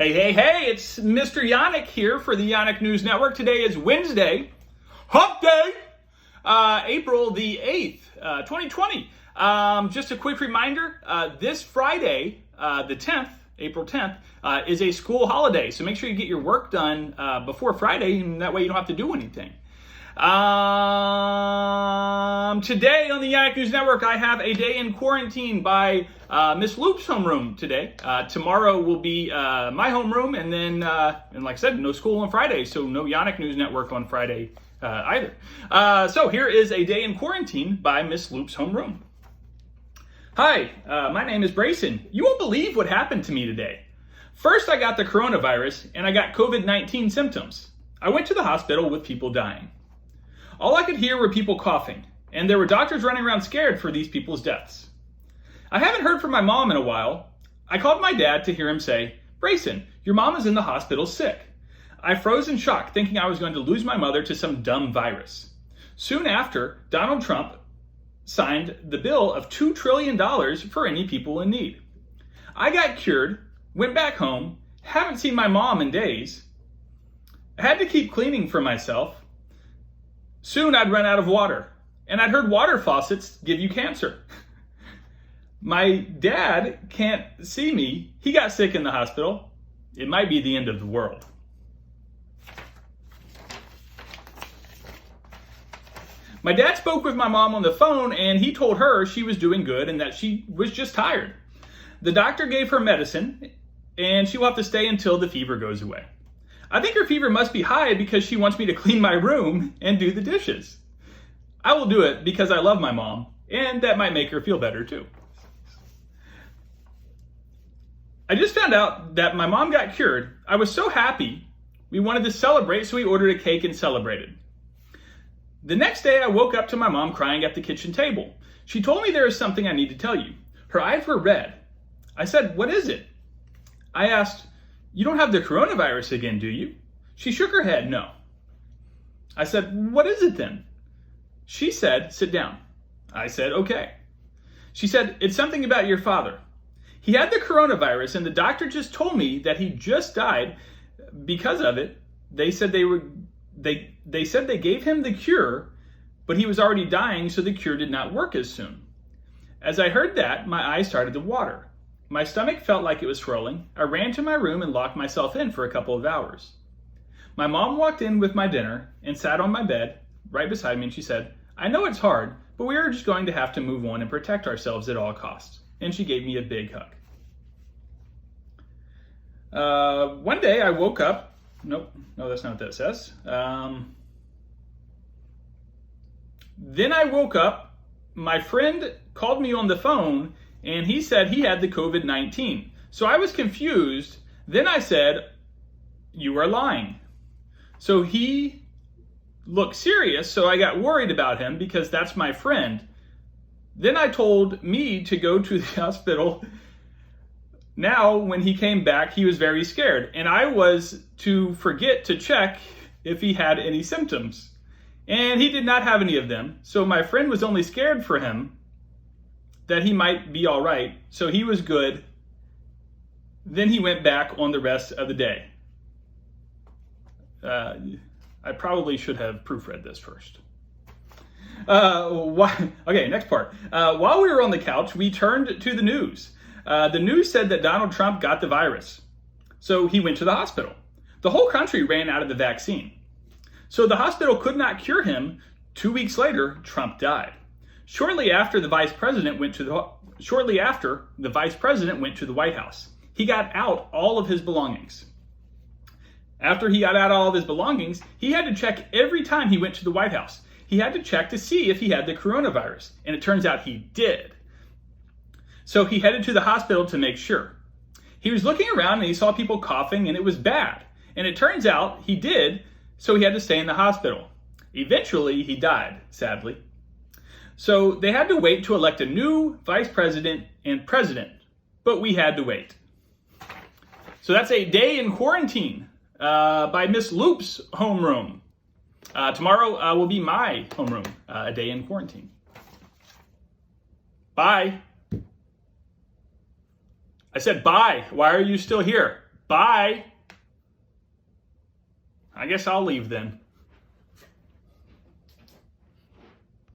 Hey, hey, hey, it's Mr. Janak here for the Janak News Network. Today is Wednesday, Hump Day, April the 8th, 2020. Just a quick reminder, this Friday, the 10th, April 10th, is a school holiday. So make sure you get your work done before Friday, and that way you don't have to do anything. Today on the Janak News Network, I have a day in quarantine by Miss Loop's homeroom today. Tomorrow will be my homeroom, and then, and like I said, no school on Friday, so no Janak News Network on Friday either. So here is a day in quarantine by Miss Loop's homeroom. Hi, my name is Brayson. You won't believe what happened to me today. First, I got the coronavirus, and I got COVID-19 symptoms. I went to the hospital with people dying. All I could hear were people coughing, and there were doctors running around scared for these people's deaths. I haven't heard from my mom in a while. I called my dad to hear him say, "Brayson, your mom is in the hospital sick." I froze in shock, thinking I was going to lose my mother to some dumb virus. Soon after, Donald Trump signed the bill of $2 trillion for any people in need. I got cured, went back home, haven't seen my mom in days. I had to keep cleaning for myself. Soon I'd run out of water, and I'd heard water faucets give you cancer. My dad can't see me. He got sick in the hospital. It might be the end of the world. My dad spoke with my mom on the phone, and he told her she was doing good and that she was just tired. The doctor gave her medicine, and she will have to stay until the fever goes away. I think her fever must be high because she wants me to clean my room and do the dishes. I will do it because I love my mom, and that might make her feel better too. I just found out that my mom got cured. I was so happy. We wanted to celebrate, so we ordered a cake and celebrated. The next day, I woke up to my mom crying at the kitchen table. She told me there is something I need to tell you. Her eyes were red. I said, "What is it?" I asked, "You don't have the coronavirus again, do you?" She shook her head, "No." I said, "What is it then?" She said, "Sit down." I said, "Okay." She said, "It's something about your father. He had the coronavirus, and the doctor just told me that he just died because of it. They said they gave him the cure, but he was already dying, so the cure did not work as soon." As I heard that, my eyes started to water. My stomach felt like it was swirling. I ran to my room and locked myself in for a couple of hours. My mom walked in with my dinner and sat on my bed right beside me, and she said, "I know it's hard, but we are just going to have to move on and protect ourselves at all costs." And she gave me a big hug. One day I woke up. No, that's not what that says. Then I woke up. My friend called me on the phone, and he said he had the COVID-19. So I was confused. Then I said, "You are lying." So he looked serious, so I got worried about him because that's my friend. Then I told me to go to the hospital. Now, when he came back, he was very scared, and I was to forget to check if he had any symptoms. And he did not have any of them, so my friend was only scared for him that he might be all right, so he was good. Then he went back on the rest of the day. I probably should have proofread this first. Okay, next part. While we were on the couch, we turned to the news. The news said that Donald Trump got the virus, so he went to the hospital. The whole country ran out of the vaccine. So the hospital could not cure him. 2 weeks later, Trump died. Shortly after, the vice president went to the White House. He got out all of his belongings. After he got out all of his belongings, he had to check every time he went to the White House. He had to check to see if he had the coronavirus, and it turns out he did. So he headed to the hospital to make sure. He was looking around and he saw people coughing, and it was bad. And it turns out he did, so he had to stay in the hospital. Eventually, he died, sadly. So they had to wait to elect a new vice president and president, but we had to wait. So that's a day in quarantine by Miss Loop's homeroom. Tomorrow will be my homeroom, a day in quarantine. Bye. I said bye. Why are you still here? Bye. I guess I'll leave then.